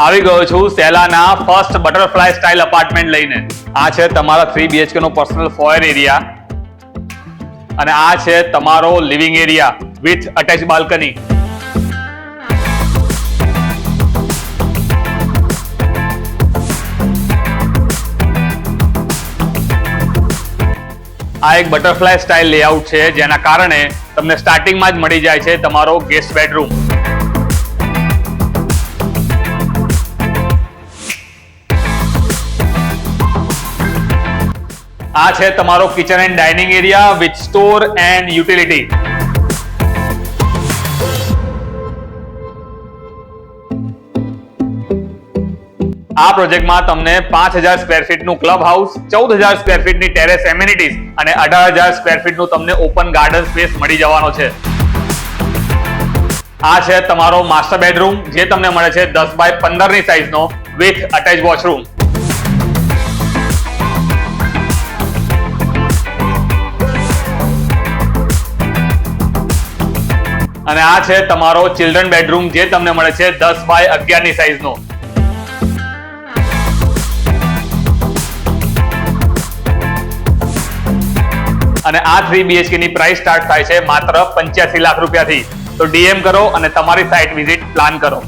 આવી ગયો છું સેલાના ફર્સ્ટ બટરફ્લાય સ્ટાઇલ અપાર્ટમેન્ટ લઈને. આ છે તમારા 3 BHK નો પર્સનલ ફોયર એરિયા અને આ છે તમારો living area with attach balcony. આ એક બટરફ્લાય સ્ટાઇલ લેઆઉટ છે જેના કારણે તમને સ્ટાર્ટિંગમાં જ મળી જાય છે તમારો ગેસ્ટ બેડરૂમ. આ છે તમારો kitchen and dining area with store and utility. આ પ્રોજેક્ટમાં તમને 5000 સ્ક્વેર ફીટનું ક્લબ હાઉસ, 14000 સ્ક્વેર ફીટની ટેરેસ એમિનિટીઝ અને 18000 સ્ક્વેર ફીટનું તમને ઓપન ગાર્ડન સ્પેસ મળી જવાનો છે. આ છે તમારો માસ્ટર બેડરૂમ જે તમને મળે છે 10 બાય 15 ની સાઇઝનો વિથ અટેચ વોશરૂમ. અને આ છે તમારો ચિલ્ડ્રન બેડરૂમ જે તમને મળે છે 10 બાય 11 ની સાઇઝનો. અને આ 3 BHK ની પ્રાઇસ સ્ટાર્ટ થાય છે માત્ર 85 લાખ રૂપિયાથી. તો DM કરો અને તમારી સાઇટ વિઝિટ પ્લાન કરો.